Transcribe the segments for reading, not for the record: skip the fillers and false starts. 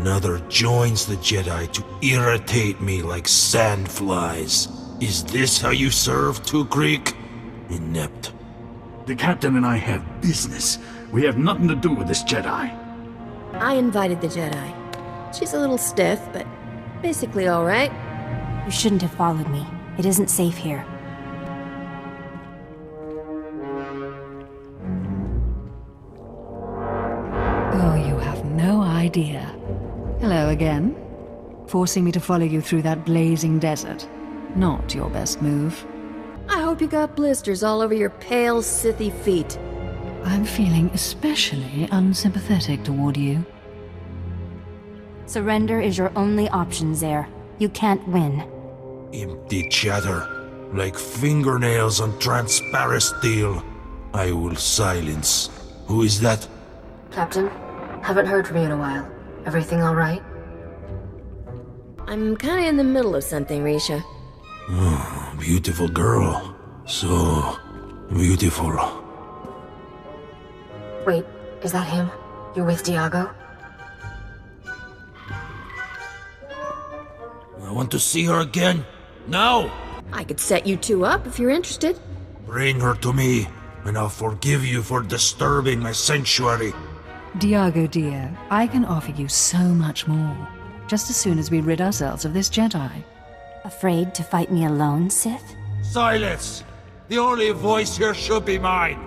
another joins the Jedi to irritate me like sandflies. Is this how you serve, Two Creek? Inept. The captain and I have business. We have nothing to do with this Jedi. I invited the Jedi. She's a little stiff, but basically all right. You shouldn't have followed me. It isn't safe here. Oh, you have no idea. Hello again. Forcing me to follow you through that blazing desert. Not your best move. I hope you got blisters all over your pale, Sithy feet. I'm feeling especially unsympathetic toward you. Surrender is your only option, Zere. You can't win. Empty chatter, like fingernails on transparent steel. I will silence. Who is that? Captain, haven't heard from you in a while. Everything all right? I'm kinda in the middle of something, Risha. Oh, beautiful girl. So beautiful. Wait, is that him? You're with Diago? I want to see her again. Now! I could set you two up if you're interested. Bring her to me, and I'll forgive you for disturbing my sanctuary. Diago dear, I can offer you so much more. Just as soon as we rid ourselves of this Jedi. Afraid to fight me alone, Sith? Silence! The only voice here should be mine.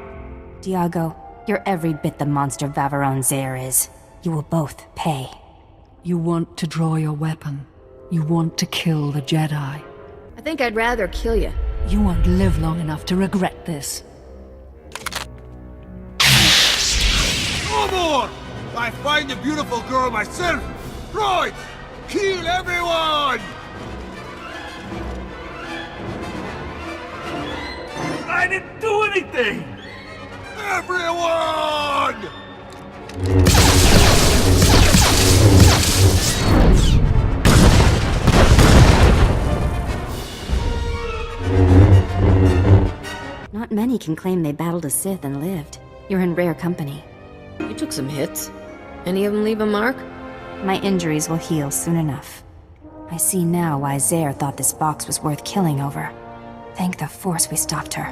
Diago, you're every bit the monster Vaveron Zere is. You will both pay. You want to draw your weapon. You want to kill the Jedi. I think I'd rather kill you. You won't live long enough to regret this. No more! I find a beautiful girl myself! Right! Kill everyone! I didn't do anything! Everyone! Not many can claim they battled a Sith and lived. You're in rare company. You took some hits. Any of them leave a mark? My injuries will heal soon enough. I see now why Zere thought this box was worth killing over. Thank the Force we stopped her.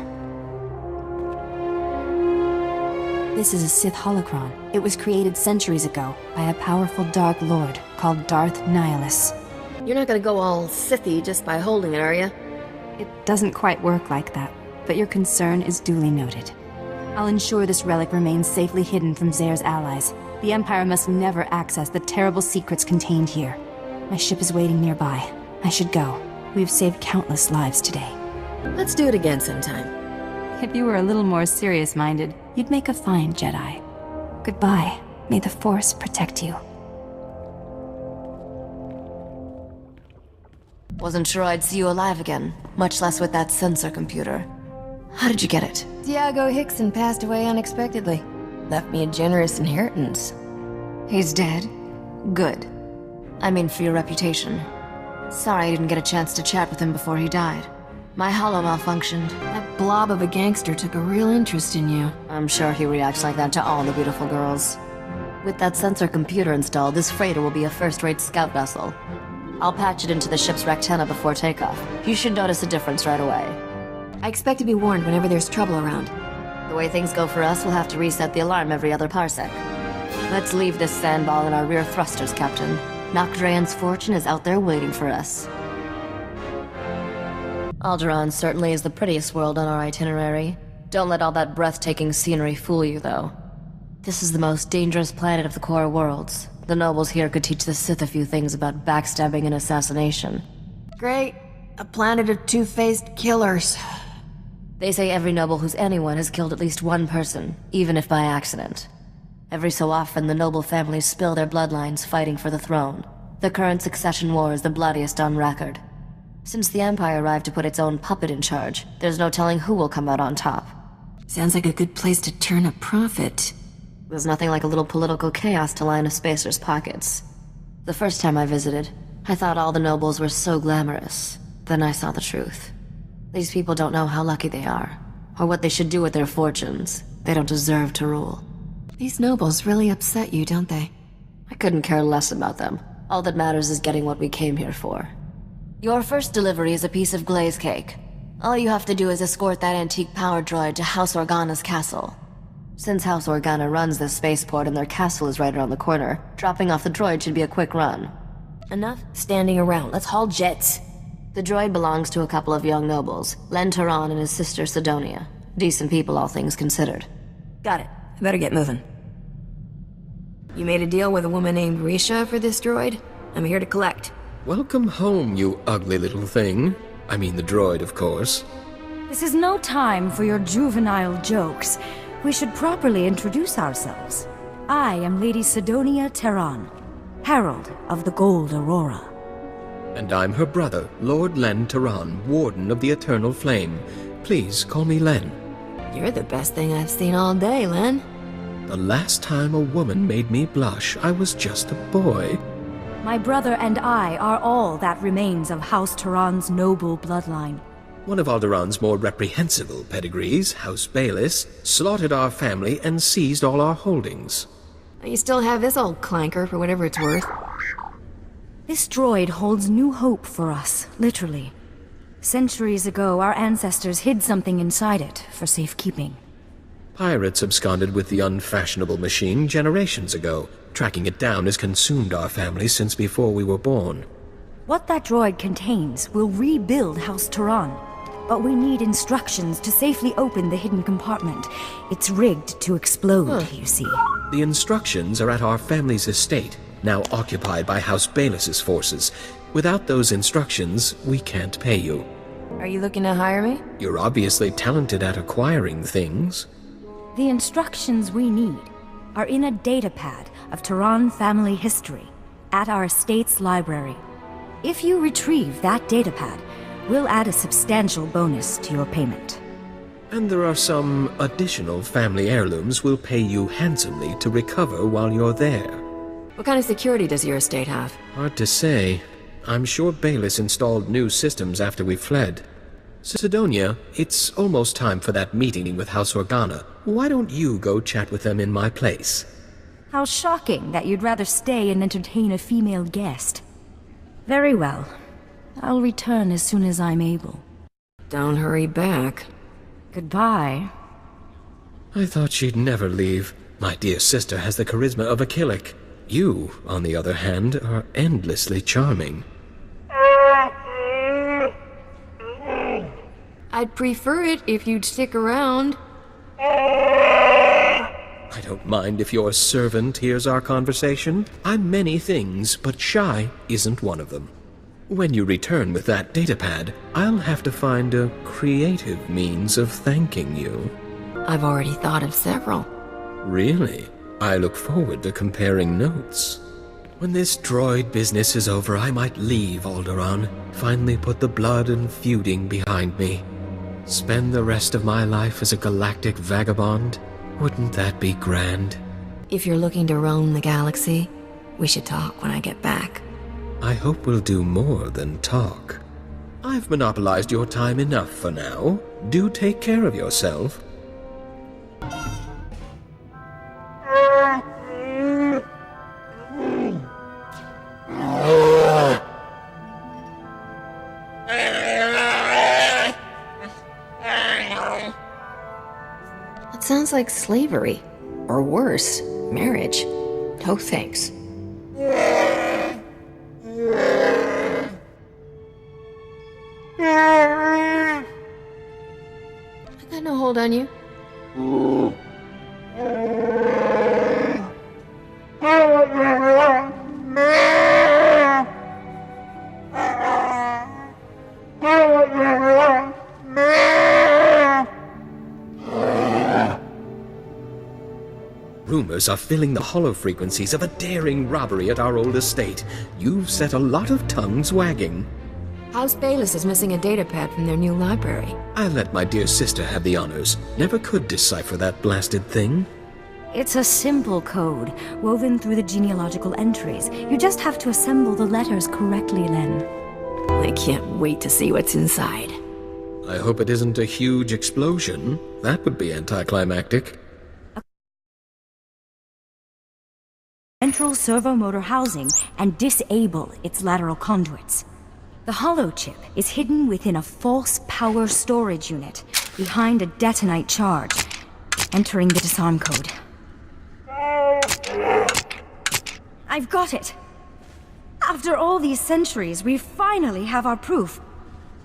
This is a Sith holocron. It was created centuries ago by a powerful Dark Lord called Darth Nihilus. You're not gonna go all Sithy just by holding it, are you? It doesn't quite work like that, but your concern is duly noted. I'll ensure this relic remains safely hidden from Zare's allies. The Empire must never access the terrible secrets contained here. My ship is waiting nearby. I should go. We've saved countless lives today. Let's do it again sometime. If you were a little more serious-minded, you'd make a fine Jedi. Goodbye. May the Force protect you. Wasn't sure I'd see you alive again, much less with that sensor computer. How did you get it? Diago Hickson passed away unexpectedly. Left me a generous inheritance. He's dead? Good. I mean for your reputation. Sorry I didn't get a chance to chat with him before he died. My holo malfunctioned. That blob of a gangster took a real interest in you. I'm sure he reacts like that to all the beautiful girls. With that sensor computer installed, this freighter will be a first-rate scout vessel. I'll patch it into the ship's rectenna before takeoff. You should notice a difference right away. I expect to be warned whenever there's trouble around. The way things go for us, we'll have to reset the alarm every other parsec. Let's leave this sandball in our rear thrusters, Captain. Nocdrayan's fortune is out there waiting for us. Alderaan certainly is the prettiest world on our itinerary. Don't let all that breathtaking scenery fool you, though. This is the most dangerous planet of the core worlds. The nobles here could teach the Sith a few things about backstabbing and assassination. Great. A planet of two-faced killers. They say every noble who's anyone has killed at least one person, even if by accident. Every so often, the noble families spill their bloodlines fighting for the throne. The current succession war is the bloodiest on record. Since the Empire arrived to put its own puppet in charge, there's no telling who will come out on top. Sounds like a good place to turn a profit. There's nothing like a little political chaos to line a spacer's pockets. The first time I visited, I thought all the nobles were so glamorous. Then I saw the truth. These people don't know how lucky they are, or what they should do with their fortunes. They don't deserve to rule. These nobles really upset you, don't they? I couldn't care less about them. All that matters is getting what we came here for. Your first delivery is a piece of glaze cake. All you have to do is escort that antique power droid to House Organa's castle. Since House Organa runs this spaceport and their castle is right around the corner, dropping off the droid should be a quick run. Enough standing around. Let's haul jets. The droid belongs to a couple of young nobles, Len Taran and his sister Sidonia. Decent people, all things considered. Got it. I better get moving. You made a deal with a woman named Risha for this droid? I'm here to collect. Welcome home, you ugly little thing. I mean the droid, of course. This is no time for your juvenile jokes. We should properly introduce ourselves. I am Lady Sidonia Taran, Herald of the Gold Aurora. And I'm her brother, Lord Len Taran, Warden of the Eternal Flame. Please call me Len. You're the best thing I've seen all day, Len. The last time a woman made me blush, I was just a boy. My brother and I are all that remains of House Taran's noble bloodline. One of Alderaan's more reprehensible pedigrees, House Bayless, slaughtered our family and seized all our holdings. You still have this old clanker for whatever it's worth. This droid holds new hope for us, literally. Centuries ago, our ancestors hid something inside it for safekeeping. Pirates absconded with the unfashionable machine generations ago. Tracking it down has consumed our family since before we were born. What that droid contains will rebuild House Taran. But we need instructions to safely open the hidden compartment. It's rigged to explode, you see. The instructions are at our family's estate, now occupied by House Bayless's forces. Without those instructions, we can't pay you. Are you looking to hire me? You're obviously talented at acquiring things. The instructions we need are in a datapad of Taran family history at our estate's library. If you retrieve that datapad, we'll add a substantial bonus to your payment. And there are some additional family heirlooms we'll pay you handsomely to recover while you're there. What kind of security does your estate have? Hard to say. I'm sure Bayless installed new systems after we fled. Sidonia, it's almost time for that meeting with House Organa. Why don't you go chat with them in my place? How shocking that you'd rather stay and entertain a female guest. Very well. I'll return as soon as I'm able. Don't hurry back. Goodbye. I thought she'd never leave. My dear sister has the charisma of a Killick. You, on the other hand, are endlessly charming. I'd prefer it if you'd stick around. I don't mind if your servant hears our conversation. I'm many things, but shy isn't one of them. When you return with that datapad, I'll have to find a creative means of thanking you. I've already thought of several. Really? I look forward to comparing notes. When this droid business is over, I might leave Alderaan, finally put the blood and feuding behind me. Spend the rest of my life as a galactic vagabond? Wouldn't that be grand? If you're looking to roam the galaxy, we should talk when I get back. I hope we'll do more than talk. I've monopolized your time enough for now. Do take care of yourself. That sounds like slavery. Or worse, marriage. No thanks. I got no hold on you. Rumors are filling the hollow frequencies of a daring robbery at our old estate. You've set a lot of tongues wagging. House Bayless is missing a datapad from their new library. I'll let my dear sister have the honors. Never could decipher that blasted thing. It's a simple code, woven through the genealogical entries. You just have to assemble the letters correctly, Len. I can't wait to see what's inside. I hope it isn't a huge explosion. That would be anticlimactic. central servomotor housing and disable its lateral conduits. The holochip is hidden within a false power storage unit behind a detonite charge, entering the disarm code. I've got it! After all these centuries, we finally have our proof.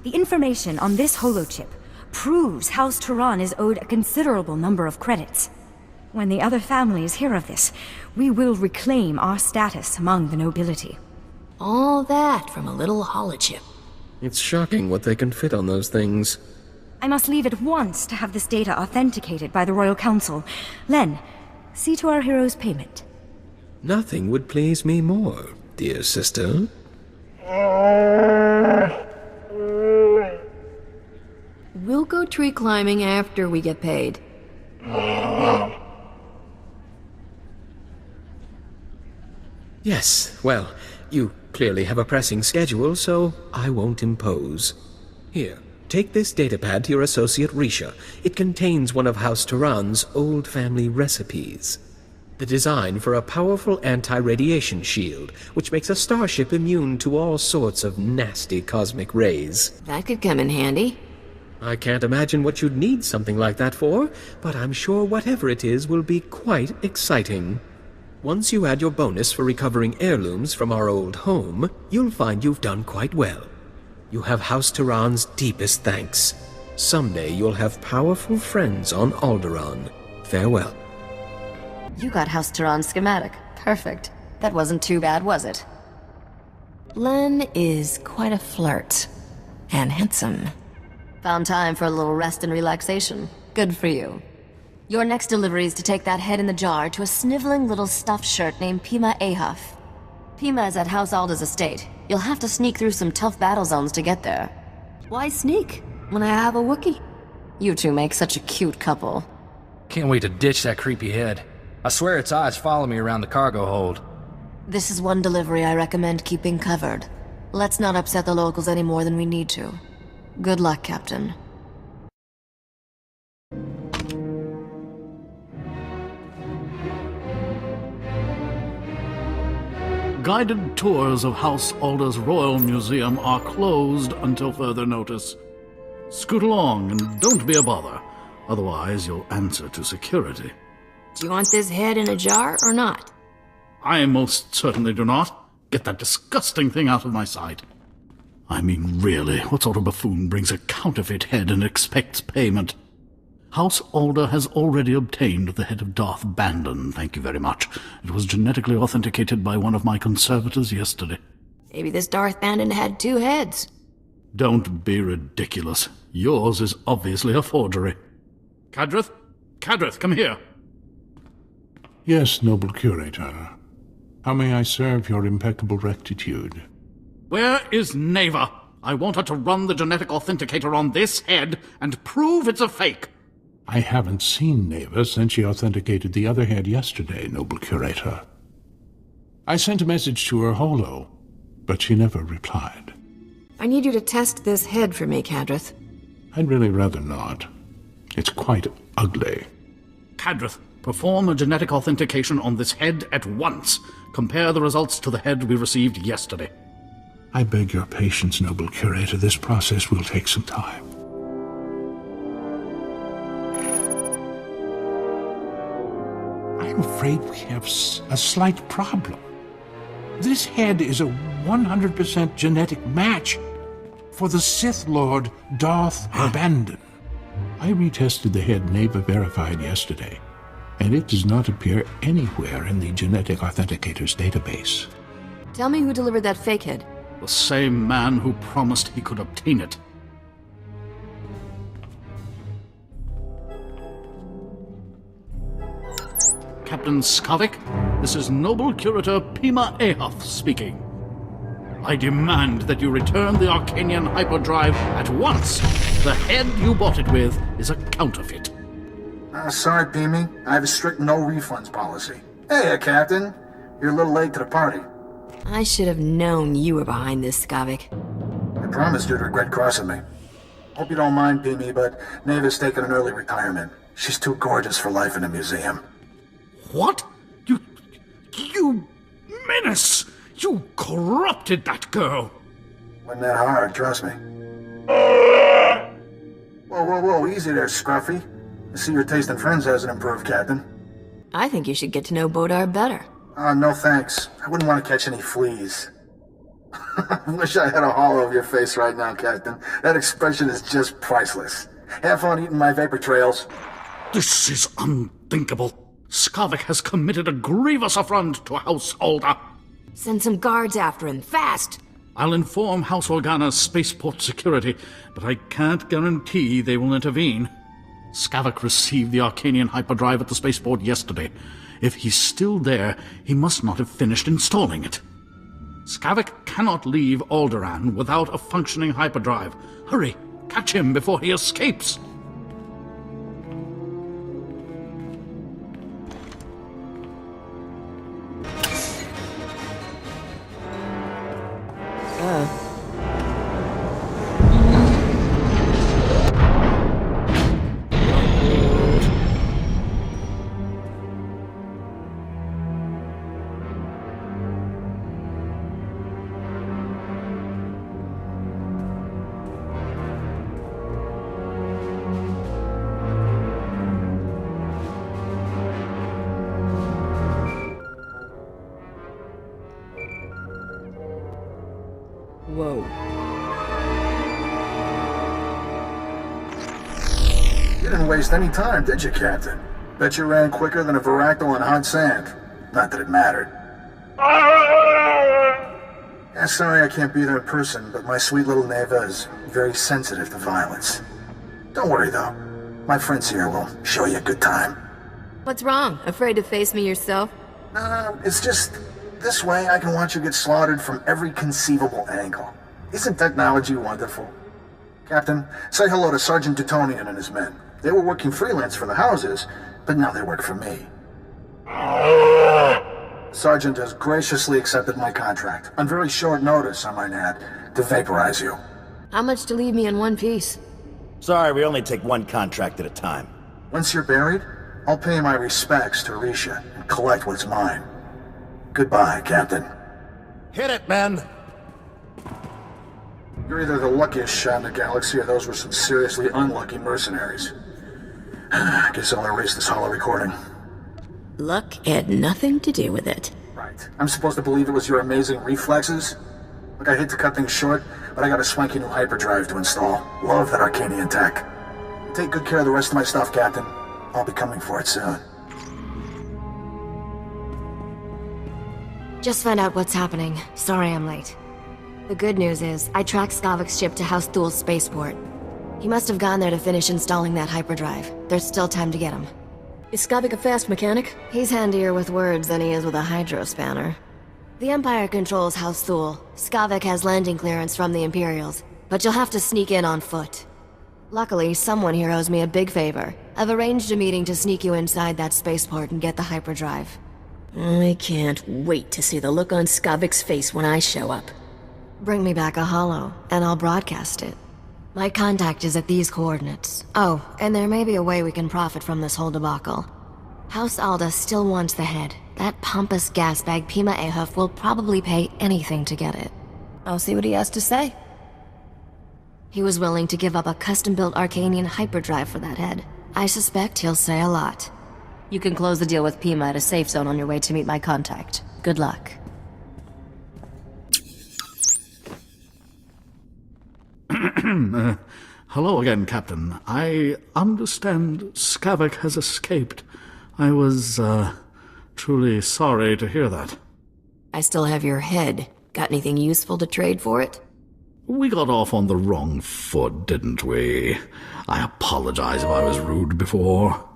The information on this holochip proves House Turan is owed a considerable number of credits. When the other families hear of this, we will reclaim our status among the nobility. All that from a little holochip. It's shocking what they can fit on those things. I must leave at once to have this data authenticated by the Royal Council. Len, see to our hero's payment. Nothing would please me more, dear sister. We'll go tree climbing after we get paid. Yes, well, you clearly have a pressing schedule, so I won't impose. Here, take this datapad to your associate Risha. It contains one of House Turan's old family recipes. The design for a powerful anti-radiation shield, which makes a starship immune to all sorts of nasty cosmic rays. That could come in handy. I can't imagine what you'd need something like that for, but I'm sure whatever it is will be quite exciting. Once you add your bonus for recovering heirlooms from our old home, you'll find you've done quite well. You have House Turan's deepest thanks. Someday you'll have powerful friends on Alderaan. Farewell. You got House Turan's schematic. Perfect. That wasn't too bad, was it? Len is quite a flirt. And handsome. Found time for a little rest and relaxation. Good for you. Your next delivery is to take that head in the jar to a sniveling little stuffed shirt named Pima Ahaf. Pima is at House Alda's estate. You'll have to sneak through some tough battle zones to get there. Why sneak when I have a Wookiee? You two make such a cute couple. Can't wait to ditch that creepy head. I swear its eyes follow me around the cargo hold. This is one delivery I recommend keeping covered. Let's not upset the locals any more than we need to. Good luck, Captain. Guided tours of House Alda's Royal Museum are closed until further notice. Scoot along and don't be a bother. Otherwise, you'll answer to security. Do you want this head in a jar or not? I most certainly do not. Get that disgusting thing out of my sight. I mean, really, what sort of buffoon brings a counterfeit head and expects payment? House Alda has already obtained the head of Darth Bandon, thank you very much. It was genetically authenticated by one of my conservators yesterday. Maybe this Darth Bandon had two heads. Don't be ridiculous. Yours is obviously a forgery. Cadrith? Cadrith, come here. Yes, noble curator. How may I serve your impeccable rectitude? Where is Neva? I want her to run the genetic authenticator on this head and prove it's a fake. I haven't seen Neva since she authenticated the other head yesterday, noble curator. I sent a message to her holo, but she never replied. I need you to test this head for me, Cadrith. I'd really rather not. It's quite ugly. Cadrith, perform a genetic authentication on this head at once. Compare the results to the head we received yesterday. I beg your patience, noble curator. This process will take some time. I'm afraid we have a slight problem. This head is a 100% genetic match for the Sith Lord Darth Bandon. I retested the head Neva verified yesterday, and it does not appear anywhere in the genetic authenticator's database. Tell me who delivered that fake head. The same man who promised he could obtain it. Captain Skavik, this is Noble Curator Pima Ahaf speaking. I demand that you return the Arcanian hyperdrive at once. The head you bought it with is a counterfeit. Sorry, Pimi. I have a strict no refunds policy. Hey, Captain. You're a little late to the party. I should have known you were behind this, Skavik. I promised you'd regret crossing me. Hope you don't mind, Pimi, but Neva's taking an early retirement. She's too gorgeous for life in a museum. What? You menace! You corrupted that girl! Wasn't that hard, trust me. Whoa, easy there, Scruffy. I see your taste in friends hasn't improved, Captain. I think you should get to know Bodar better. No thanks. I wouldn't want to catch any fleas. I wish I had a hollow of your face right now, Captain. That expression is just priceless. Have fun eating my vapor trails. This is unthinkable. Skavik has committed a grievous affront to House Alda. Send some guards after him, fast! I'll inform House Organa's spaceport security, but I can't guarantee they will intervene. Skavik received the Arcanian hyperdrive at the spaceport yesterday. If he's still there, he must not have finished installing it. Skavik cannot leave Alderaan without a functioning hyperdrive. Hurry, catch him before he escapes! Whoa. You didn't waste any time, did you, Captain? Bet you ran quicker than a Varactyl on hot sand. Not that it mattered. Yeah, sorry I can't be there in person, but my sweet little Neva is very sensitive to violence. Don't worry, though. My friends here will show you a good time. What's wrong? Afraid to face me yourself? It's just... this way I can watch you get slaughtered from every conceivable angle. Isn't technology wonderful? Captain, say hello to Sergeant Tatooine and his men. They were working freelance for the houses, but now they work for me. Sergeant has graciously accepted my contract, on very short notice, I might add, to vaporize you. How much to leave me in one piece? Sorry, we only take one contract at a time. Once you're buried, I'll pay my respects to Risha and collect what's mine. Goodbye, Captain. Hit it, men! You're either the luckiest shot in the galaxy or those were some seriously unlucky mercenaries. Guess I'll erase this hollow recording. Luck had nothing to do with it. Right. I'm supposed to believe it was your amazing reflexes? Look, I hate to cut things short, but I got a swanky new hyperdrive to install. Love that Arcanian tech. Take good care of the rest of my stuff, Captain. I'll be coming for it soon. Just found out what's happening. Sorry I'm late. The good news is, I tracked Skavik's ship to House Thul's spaceport. He must have gone there to finish installing that hyperdrive. There's still time to get him. Is Skavik a fast mechanic? He's handier with words than he is with a hydro-spanner. The Empire controls House Thul. Skavik has landing clearance from the Imperials, but you'll have to sneak in on foot. Luckily, someone here owes me a big favor. I've arranged a meeting to sneak you inside that spaceport and get the hyperdrive. I can't wait to see the look on Skavik's face when I show up. Bring me back a holo, and I'll broadcast it. My contact is at these coordinates. Oh, and there may be a way we can profit from this whole debacle. House Alda still wants the head. That pompous gasbag Pima Ahuf will probably pay anything to get it. I'll see what he has to say. He was willing to give up a custom-built Arcanian hyperdrive for that head. I suspect he'll say a lot. You can close the deal with Pima at a safe zone on your way to meet my contact. Good luck. Hello again, Captain. I understand Skavik has escaped. I was, truly sorry to hear that. I still have your head. Got anything useful to trade for it? We got off on the wrong foot, didn't we? I apologize if I was rude before.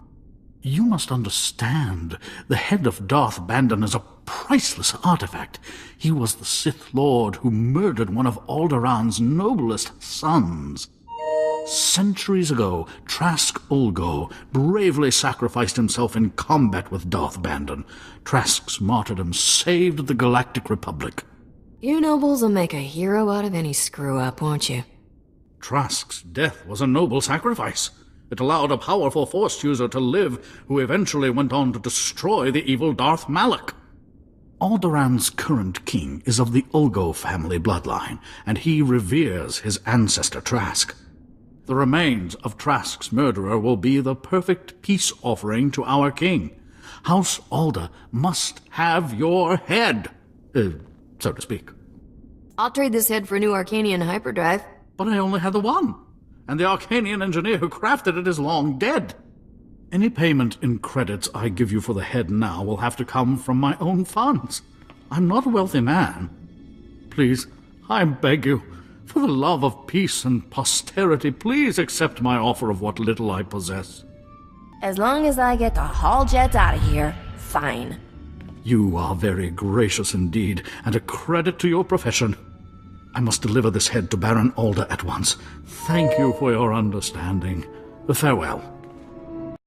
You must understand, the head of Darth Bandon is a priceless artifact. He was the Sith Lord who murdered one of Alderaan's noblest sons. Centuries ago, Trask Ulgo bravely sacrificed himself in combat with Darth Bandon. Trask's martyrdom saved the Galactic Republic. You nobles will make a hero out of any screw-up, won't you? Trask's death was a noble sacrifice. It allowed a powerful Force user to live, who eventually went on to destroy the evil Darth Malak. Alderaan's current king is of the Ulgo family bloodline, and he reveres his ancestor Trask. The remains of Trask's murderer will be the perfect peace offering to our king. House Alder must have your head, so to speak. I'll trade this head for a new Arcanian hyperdrive. But I only had the one, and the Arcanian engineer who crafted it is long dead. Any payment in credits I give you for the head now will have to come from my own funds. I'm not a wealthy man. Please, I beg you, for the love of peace and posterity, please accept my offer of what little I possess. As long as I get to haul jets out of here, fine. You are very gracious indeed, and a credit to your profession. I must deliver this head to Baron Alder at once. Thank you for your understanding. Farewell.